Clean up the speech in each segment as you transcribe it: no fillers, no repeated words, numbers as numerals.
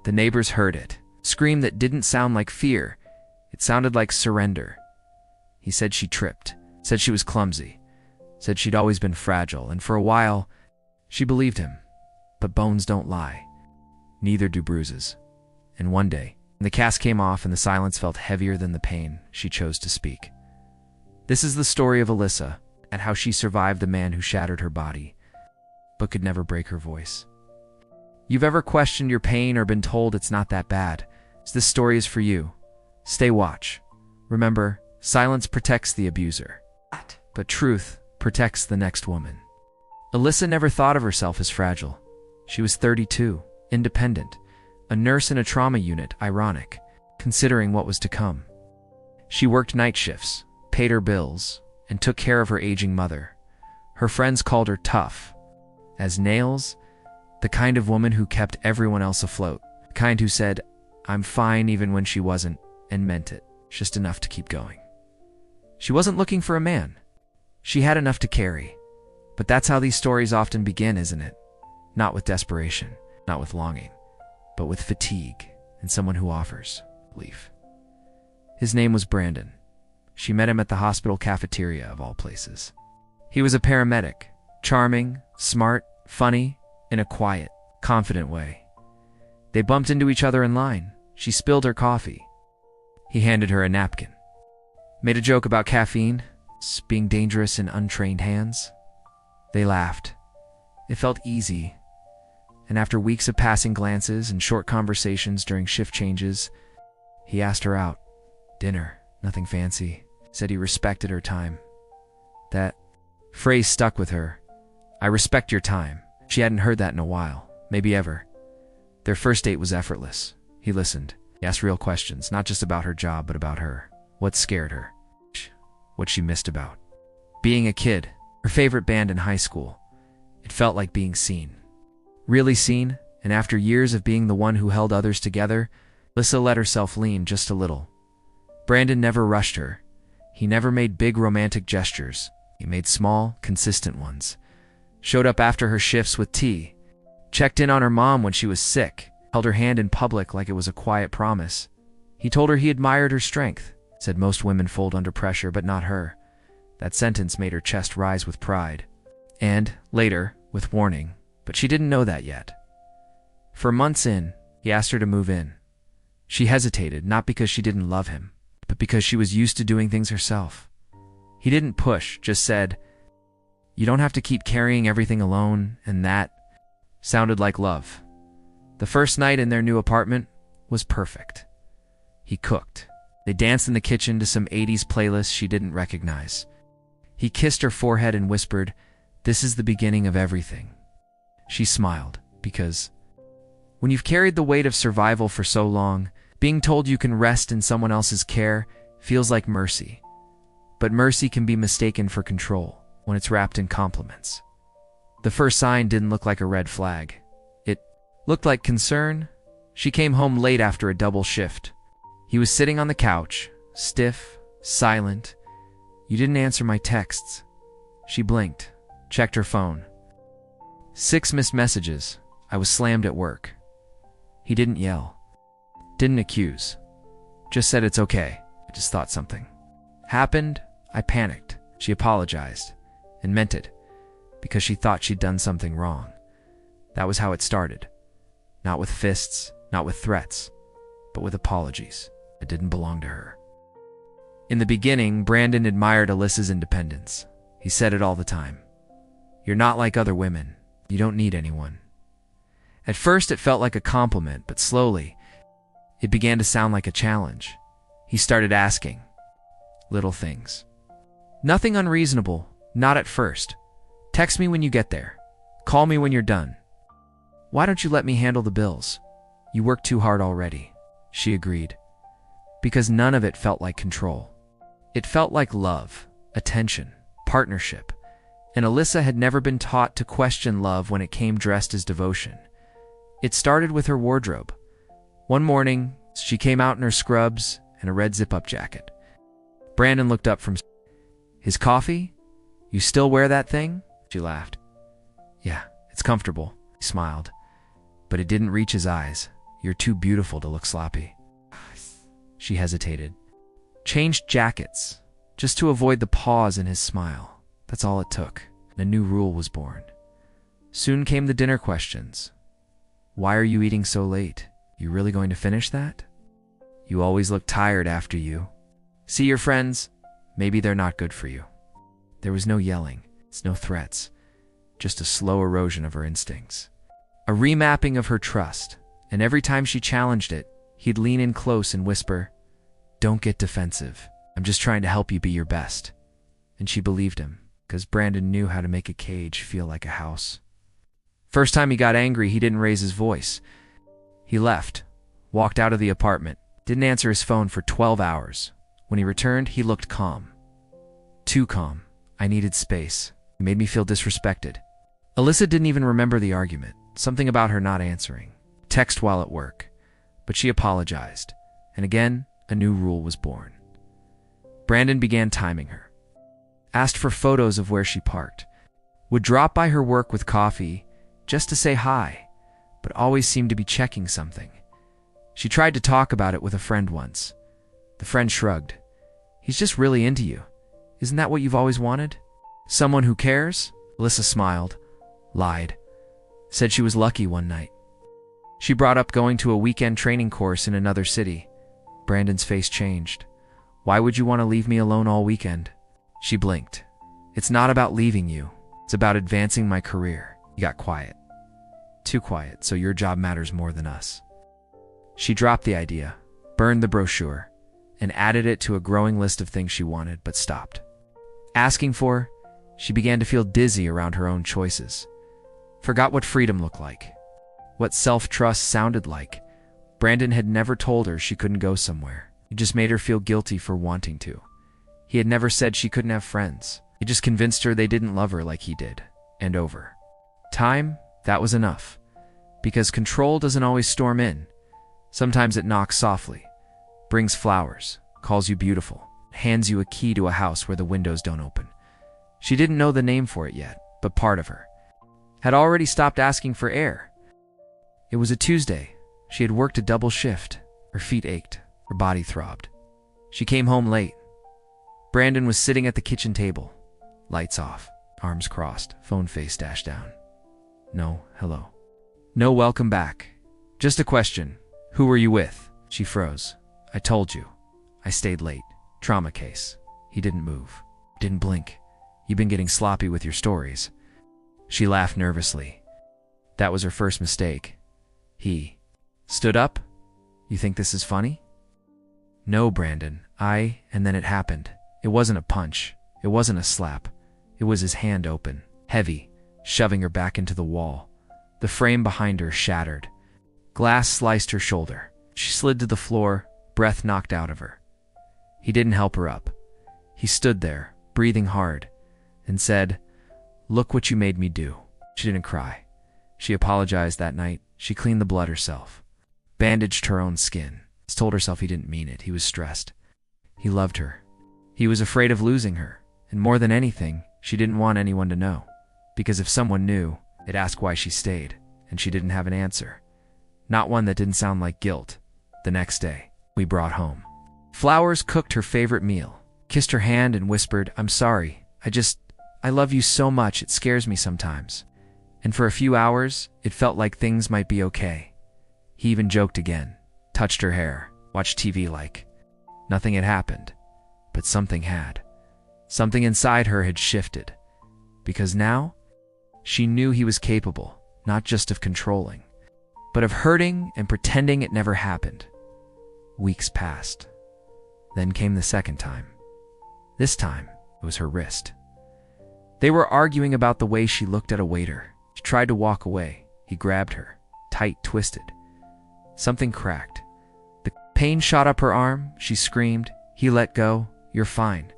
The neighbors heard it. A scream that didn't sound like fear. It sounded like surrender. He said she tripped, said she was clumsy, said she'd always been fragile, and for a while, she believed him. But bones don't lie. Neither do bruises. And one day, the cast came off and the silence felt heavier than the pain, she chose to speak. This is the story of Alyssa and how she survived the man who shattered her body, but could never break her voice. You've ever questioned your pain or been told it's not that bad? This story is for you. Stay watch. Remember, silence protects the abuser, but truth protects the next woman. Alyssa never thought of herself as fragile. She was 32, independent, a nurse in a trauma unit, ironic, considering what was to come. She worked night shifts, paid her bills, and took care of her aging mother. Her friends called her tough, as nails, the kind of woman who kept everyone else afloat, the kind who said, "I'm fine," even when she wasn't, and meant it, just enough to keep going. She wasn't looking for a man. She had enough to carry. But that's how these stories often begin, isn't it? Not with desperation, not with longing, but with fatigue and someone who offers relief. His name was Brandon. She met him at the hospital cafeteria, of all places. He was a paramedic, charming, smart, funny, in a quiet, confident way. They bumped into each other in line. She spilled her coffee. He handed her a napkin. Made a joke about caffeine being dangerous in untrained hands. They laughed. It felt easy. And after weeks of passing glances and short conversations during shift changes, he asked her out. Dinner, nothing fancy. Said he respected her time. That phrase stuck with her. I respect your time. She hadn't heard that in a while, maybe ever. Their first date was effortless. He listened. He asked real questions, not just about her job, but about her. What scared her? What she missed about being a kid. Her favorite band in high school. It felt like being seen. Really seen, and after years of being the one who held others together, Alyssa let herself lean just a little. Brandon never rushed her. He never made big romantic gestures. He made small, consistent ones. Showed up after her shifts with tea. Checked in on her mom when she was sick. Held her hand in public like it was a quiet promise. He told her he admired her strength. Said most women fold under pressure, but not her. That sentence made her chest rise with pride. And, later, with warning. But she didn't know that yet. For months in, he asked her to move in. She hesitated, not because she didn't love him, but because she was used to doing things herself. He didn't push, just said, "You don't have to keep carrying everything alone," and that sounded like love. The first night in their new apartment was perfect. He cooked. They danced in the kitchen to some 80s playlist she didn't recognize. He kissed her forehead and whispered, "This is the beginning of everything." She smiled, because when you've carried the weight of survival for so long, being told you can rest in someone else's care feels like mercy. But mercy can be mistaken for control when it's wrapped in compliments. The first sign didn't look like a red flag. It looked like concern. She came home late after a double shift. He was sitting on the couch, stiff, silent. "You didn't answer my texts." She blinked, checked her phone. 6 missed messages. I was slammed at work. He didn't yell. Didn't accuse. Just said it's okay. I just thought something happened. I panicked. She apologized, and meant it, because she thought she'd done something wrong. That was how it started. Not with fists, not with threats, but with apologies that didn't belong to her. In the beginning, Brandon admired Alyssa's independence. He said it all the time. "You're not like other women. You don't need anyone." At first, it felt like a compliment, but slowly, it began to sound like a challenge. He started asking little things. Nothing unreasonable, not at first. "Text me when you get there. Call me when you're done. Why don't you let me handle the bills? You work too hard already." She agreed, because none of it felt like control. It felt like love, attention, partnership, and Alyssa had never been taught to question love when it came dressed as devotion. It started with her wardrobe. One morning, she came out in her scrubs and a red zip-up jacket. Brandon looked up from his coffee. "You still wear that thing?" She laughed. "Yeah, it's comfortable." He smiled, but it didn't reach his eyes. You're too beautiful to look sloppy. She hesitated. Changed jackets, just to avoid the pause in his smile. That's all it took. And a new rule was born. Soon came the dinner questions. Why are you eating so late? You really going to finish that? You always look tired after you. See your friends? Maybe they're not good for you. There was no yelling, no threats, just a slow erosion of her instincts. A remapping of her trust, and every time she challenged it, he'd lean in close and whisper, "Don't get defensive. I'm just trying to help you be your best." And she believed him, because Brandon knew how to make a cage feel like a house. First time he got angry, he didn't raise his voice. He left, walked out of the apartment, didn't answer his phone for 12 hours. When he returned, he looked calm. Too calm. I needed space. It made me feel disrespected. Alyssa didn't even remember the argument, something about her not answering. Text while at work. But she apologized, and again, a new rule was born. Brandon began timing her. Asked for photos of where she parked. Would drop by her work with coffee, just to say hi, but always seemed to be checking something. She tried to talk about it with a friend once. The friend shrugged. He's just really into you. Isn't that what you've always wanted? Someone who cares? Alyssa smiled, lied, said she was lucky one night. She brought up going to a weekend training course in another city. Brandon's face changed. Why would you want to leave me alone all weekend? She blinked. It's not about leaving you. It's about advancing my career. He got quiet. Too quiet, so your job matters more than us. She dropped the idea, burned the brochure, and added it to a growing list of things she wanted, but stopped. Asking for, she began to feel dizzy around her own choices. Forgot what freedom looked like, what self-trust sounded like. Brandon had never told her she couldn't go somewhere. He just made her feel guilty for wanting to. He had never said she couldn't have friends. He just convinced her they didn't love her like he did. And over time, that was enough. Because control doesn't always storm in. Sometimes it knocks softly, brings flowers, calls you beautiful, hands you a key to a house where the windows don't open. She didn't know the name for it yet, but part of her had already stopped asking for air. It was a Tuesday. She had worked a double shift. Her feet ached. Her body throbbed. She came home late. Brandon was sitting at the kitchen table. Lights off, arms crossed, phone face dashed down. No, hello. No welcome back. Just a question. Who were you with? She froze. I told you. I stayed late. Trauma case. He didn't move. Didn't blink. You've been getting sloppy with your stories. She laughed nervously. That was her first mistake. He stood up. You think this is funny? No, Brandon. And then it happened. It wasn't a punch. It wasn't a slap. It was his hand open, heavy, shoving her back into the wall. The frame behind her shattered. Glass sliced her shoulder. She slid to the floor, breath knocked out of her. He didn't help her up. He stood there, breathing hard, and said, "Look what you made me do." She didn't cry. She apologized that night. She cleaned the blood herself, bandaged her own skin, told herself he didn't mean it. He was stressed. He loved her. He was afraid of losing her, and more than anything, she didn't want anyone to know, because if someone knew, they'd ask why she stayed, and she didn't have an answer. Not one that didn't sound like guilt. The next day, we brought home Flowers cooked her favorite meal, kissed her hand and whispered, "I'm sorry. I love you so much it scares me sometimes." And for a few hours, it felt like things might be okay. He even joked again, touched her hair, watched TV like nothing had happened. But something had. Something inside her had shifted. Because now, she knew he was capable, not just of controlling, but of hurting and pretending it never happened. Weeks passed. Then came the second time. This time, it was her wrist. They were arguing about the way she looked at a waiter. She tried to walk away. He grabbed her, tight, twisted. Something cracked. The pain shot up her arm. She screamed. He let go. "You're fine."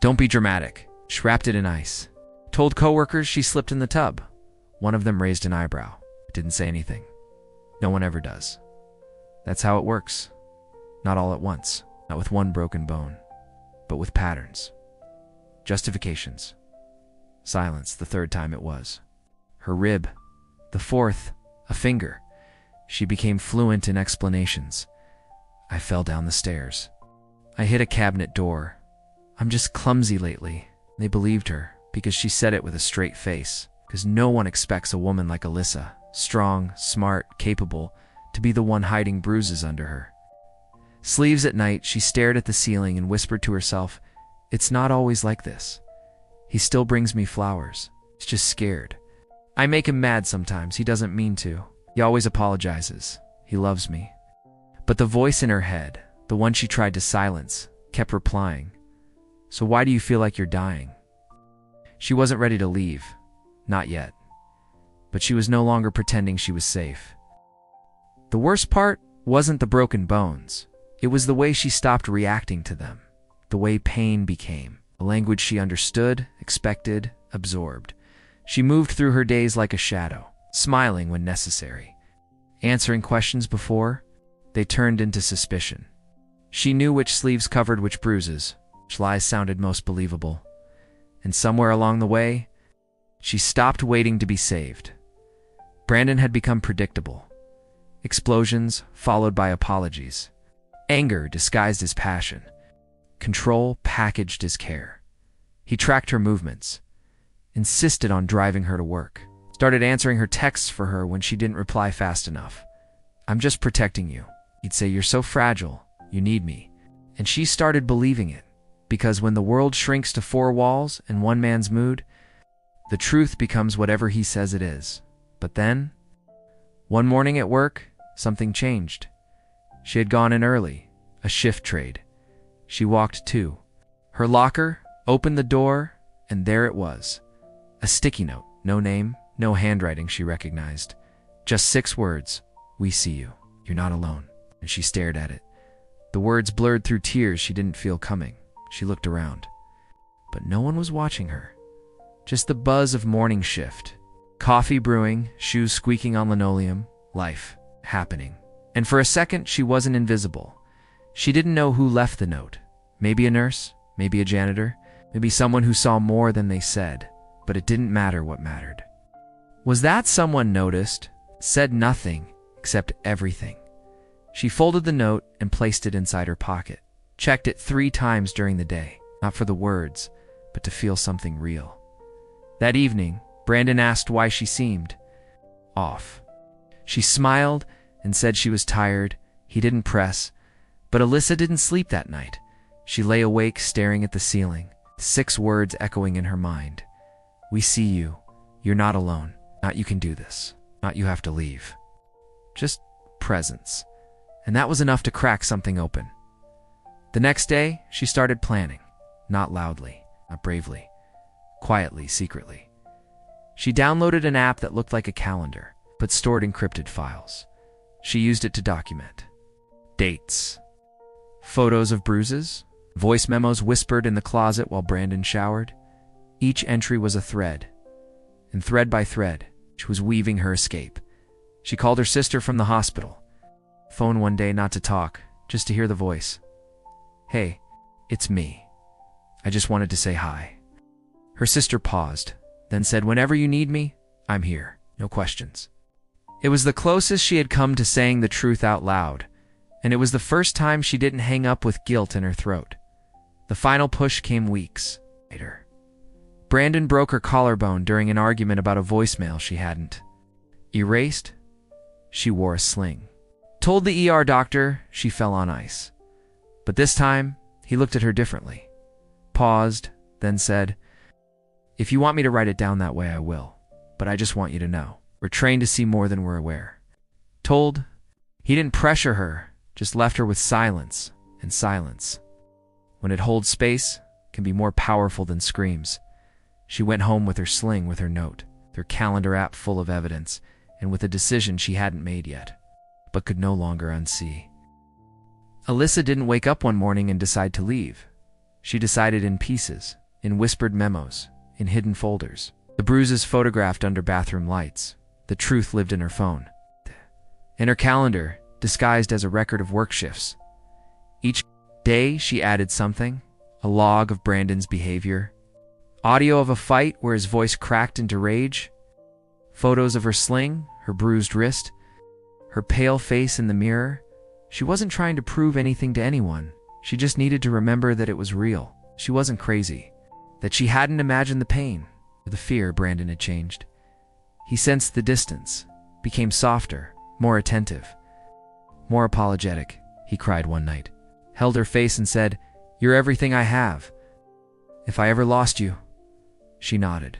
"Don't be dramatic." She wrapped it in ice. Told coworkers she slipped in the tub. One of them raised an eyebrow. Didn't say anything. No one ever does. That's how it works. Not all at once. Not with one broken bone. But with patterns. Justifications. Silence the third time it was. Her rib. The fourth, a finger. She became fluent in explanations. I fell down the stairs. I hit a cabinet door. I'm just clumsy lately. They believed her because she said it with a straight face, because no one expects a woman like Alyssa, strong, smart, capable, to be the one hiding bruises under her. Sleeves at night, she stared at the ceiling and whispered to herself, "It's not always like this. He still brings me flowers. He's just scared. I make him mad sometimes. He doesn't mean to. He always apologizes. He loves me." But the voice in her head, the one she tried to silence, kept replying, "So why do you feel like you're dying?" She wasn't ready to leave. Not yet. But she was no longer pretending she was safe. The worst part wasn't the broken bones. It was the way she stopped reacting to them. The way pain became a language she understood, expected, absorbed. She moved through her days like a shadow, smiling when necessary. Answering questions before they turned into suspicion. She knew which sleeves covered which bruises, which lies sounded most believable. And somewhere along the way, she stopped waiting to be saved. Brandon had become predictable. Explosions followed by apologies. Anger disguised as passion. Control packaged as care. He tracked her movements, insisted on driving her to work, started answering her texts for her when she didn't reply fast enough. "I'm just protecting you." He'd say, "You're so fragile. You need me." And she started believing it, because when the world shrinks to four walls and one man's mood, the truth becomes whatever he says it is. But then, one morning at work, something changed. She had gone in early, a shift trade. She walked to her locker, opened the door, and there it was. A sticky note, no name, no handwriting she recognized. Just 6 words, "We see you. You're not alone." And she stared at it. The words blurred through tears she didn't feel coming. She looked around. But no one was watching her. Just the buzz of morning shift. Coffee brewing, shoes squeaking on linoleum, life happening. And for a second, she wasn't invisible. She didn't know who left the note. Maybe a nurse, maybe a janitor, maybe someone who saw more than they said. But it didn't matter what mattered. Was that someone noticed, said nothing, except everything. She folded the note and placed it inside her pocket. Checked it 3 times during the day, not for the words, but to feel something real. That evening, Brandon asked why she seemed off. She smiled and said she was tired. He didn't press, but Alyssa didn't sleep that night. She lay awake staring at the ceiling, 6 words echoing in her mind. "We see you. You're not alone. Not you can do this. Not you have to leave." Just presence. And that was enough to crack something open. The next day, she started planning. Not loudly, not bravely. Quietly, secretly. She downloaded an app that looked like a calendar, but stored encrypted files. She used it to document dates, photos of bruises, voice memos whispered in the closet while Brandon showered. Each entry was a thread, and thread by thread, she was weaving her escape. She called her sister from the hospital. Phone one day not to talk, just to hear the voice. "Hey, it's me. I just wanted to say hi." Her sister paused, then said, "Whenever you need me, I'm here. No questions." It was the closest she had come to saying the truth out loud, and it was the first time she didn't hang up with guilt in her throat. The final push came weeks later. Brandon broke her collarbone during an argument about a voicemail she hadn't erased. She wore a sling. Told the ER doctor she fell on ice. But this time, he looked at her differently. Paused, then said, "If you want me to write it down that way, I will. But I just want you to know, we're trained to see more than we're aware." Told, he didn't pressure her, just left her with silence, and silence, when it holds space, can be more powerful than screams. She went home with her sling, with her note, her calendar app full of evidence, and with a decision she hadn't made yet, but could no longer unsee. Alyssa didn't wake up one morning and decide to leave. She decided in pieces, in whispered memos, in hidden folders. The bruises photographed under bathroom lights. The truth lived in her phone. In her calendar, disguised as a record of work shifts. Each day she added something, a log of Brandon's behavior, audio of a fight where his voice cracked into rage, photos of her sling, her bruised wrist, her pale face in the mirror. She wasn't trying to prove anything to anyone. She just needed to remember that it was real. She wasn't crazy. That she hadn't imagined the pain or the fear. Brandon had changed. He sensed the distance, became softer, more attentive, more apologetic. He cried one night, held her face and said, "You're everything I have. If I ever lost you." She nodded,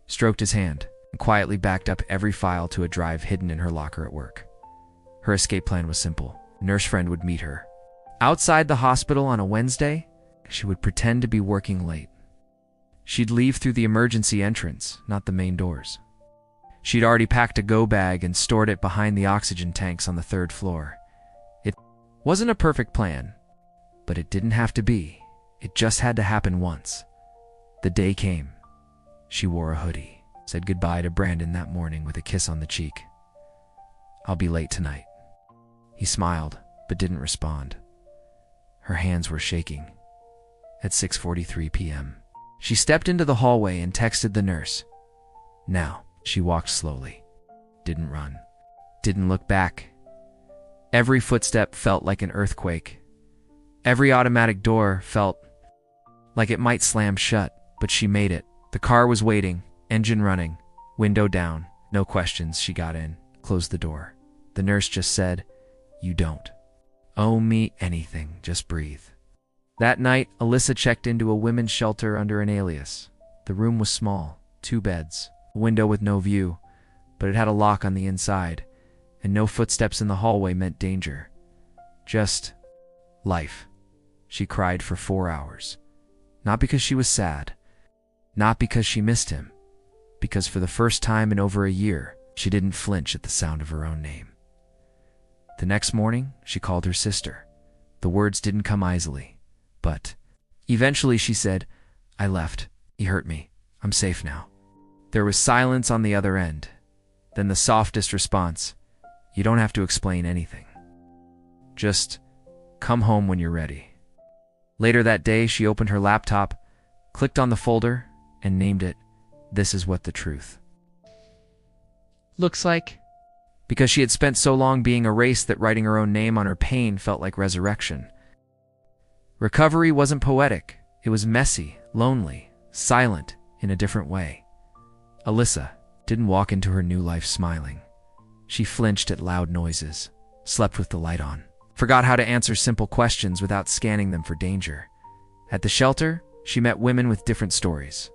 stroked his hand, and quietly backed up every file to a drive hidden in her locker at work. Her escape plan was simple. A nurse friend would meet her outside the hospital on a Wednesday. She would pretend to be working late. She'd leave through the emergency entrance, not the main doors. She'd already packed a go bag and stored it behind the oxygen tanks on the 3rd floor. It wasn't a perfect plan, but it didn't have to be. It just had to happen once. The day came. She wore a hoodie, said goodbye to Brandon that morning with a kiss on the cheek. "I'll be late tonight." He smiled, but didn't respond. Her hands were shaking. At 6:43 p.m., she stepped into the hallway and texted the nurse. Now, she walked slowly. Didn't run. Didn't look back. Every footstep felt like an earthquake. Every automatic door felt like it might slam shut, but she made it. The car was waiting, engine running, window down. No questions. She got in, closed the door. The nurse just said, "You don't owe me anything, just breathe." That night, Alyssa checked into a women's shelter under an alias. The room was small, 2 beds, a window with no view, but it had a lock on the inside, and no footsteps in the hallway meant danger. Just life. She cried for 4 hours. Not because she was sad, not because she missed him, because for the first time in over a year, she didn't flinch at the sound of her own name. The next morning, she called her sister. The words didn't come easily, but eventually she said, "I left. He hurt me. I'm safe now." There was silence on the other end. Then the softest response, "You don't have to explain anything. Just come home when you're ready." Later that day, she opened her laptop, clicked on the folder, and named it, "This is what the truth looks like." Because she had spent so long being erased that writing her own name on her pain felt like resurrection. Recovery wasn't poetic. It was messy, lonely, silent in a different way. Alyssa didn't walk into her new life smiling. She flinched at loud noises, slept with the light on, forgot how to answer simple questions without scanning them for danger. At the shelter, she met women with different stories,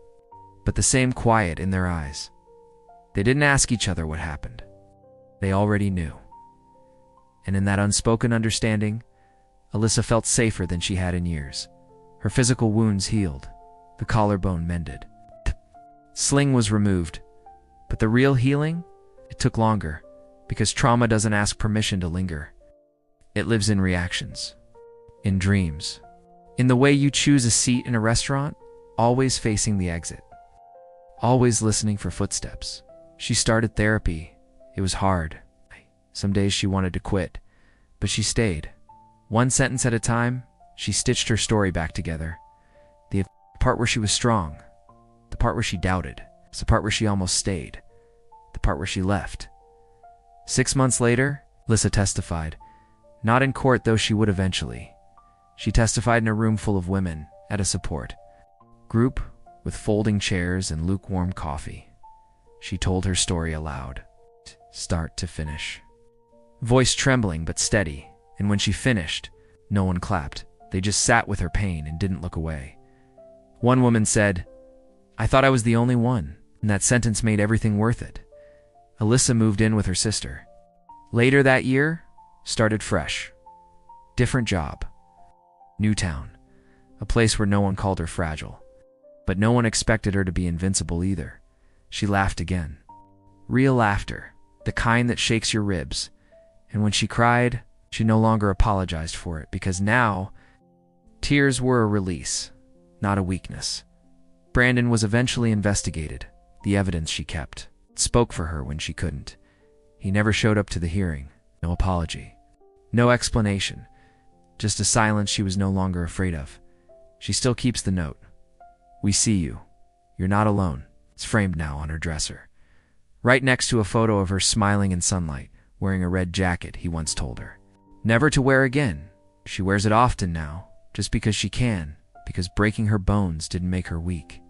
but the same quiet in their eyes. They didn't ask each other what happened. They already knew. And in that unspoken understanding, Alyssa felt safer than she had in years. Her physical wounds healed, the collarbone mended. The sling was removed, but the real healing, it took longer, because trauma doesn't ask permission to linger. It lives in reactions, in dreams, in the way you choose a seat in a restaurant, always facing the exit, always listening for footsteps. She started therapy. It was hard. Some days she wanted to quit, but she stayed. One sentence at a time, she stitched her story back together. The part where she was strong, the part where she doubted, the part where she almost stayed, the part where she left. 6 months later, Alyssa testified. Not in court, though she would eventually. She testified in a room full of women at a support group with folding chairs and lukewarm coffee. She told her story aloud, start to finish. Voice trembling but steady, and when she finished, no one clapped. They just sat with her pain and didn't look away. One woman said, "I thought I was the only one, and that sentence made everything worth it." Alyssa moved in with her sister. Later that year, started fresh. Different job. New town. A place where no one called her fragile. But no one expected her to be invincible either. She laughed again. Real laughter. The kind that shakes your ribs. And when she cried, she no longer apologized for it, because now, tears were a release, not a weakness. Brandon was eventually investigated. The evidence she kept spoke for her when she couldn't. He never showed up to the hearing. No apology. No explanation. Just a silence she was no longer afraid of. She still keeps the note. "We see you. You're not alone." It's framed now on her dresser, right next to a photo of her smiling in sunlight, wearing a red jacket, he once told her. Never to wear again. She wears it often now, just because she can, because breaking her bones didn't make her weak.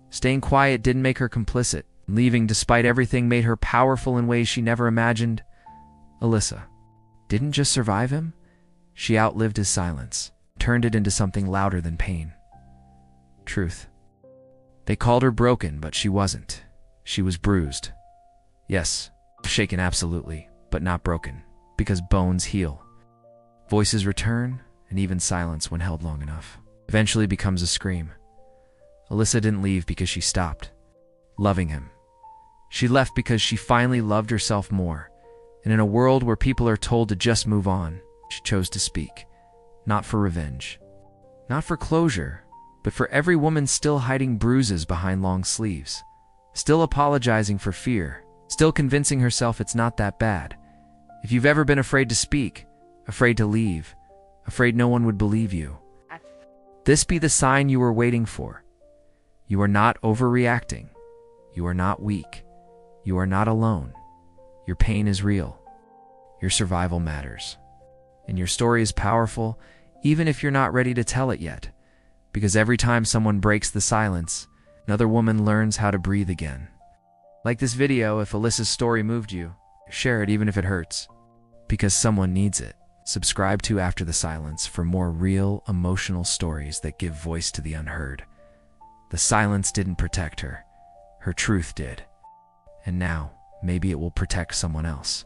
Staying quiet didn't make her complicit. Leaving despite everything made her powerful in ways she never imagined. Alyssa didn't just survive him, she outlived his silence, turned it into something louder than pain. Truth. They called her broken, but she wasn't. She was bruised. Yes, shaken absolutely, but not broken, because bones heal. Voices return, and even silence, when held long enough, eventually becomes a scream. Alyssa didn't leave because she stopped loving him. She left because she finally loved herself more, and in a world where people are told to just move on, she chose to speak, not for revenge, not for closure, but for every woman still hiding bruises behind long sleeves, still apologizing for fear, still convincing herself it's not that bad. If you've ever been afraid to speak, afraid to leave, afraid no one would believe you, this be the sign you were waiting for. You are not overreacting. You are not weak. You are not alone. Your pain is real. Your survival matters. And your story is powerful, even if you're not ready to tell it yet. Because every time someone breaks the silence, another woman learns how to breathe again. Like this video, if Alyssa's story moved you, share it even if it hurts. Because someone needs it. Subscribe to After the Silence for more real, emotional stories that give voice to the unheard. The silence didn't protect her. Her truth did. And now, maybe it will protect someone else.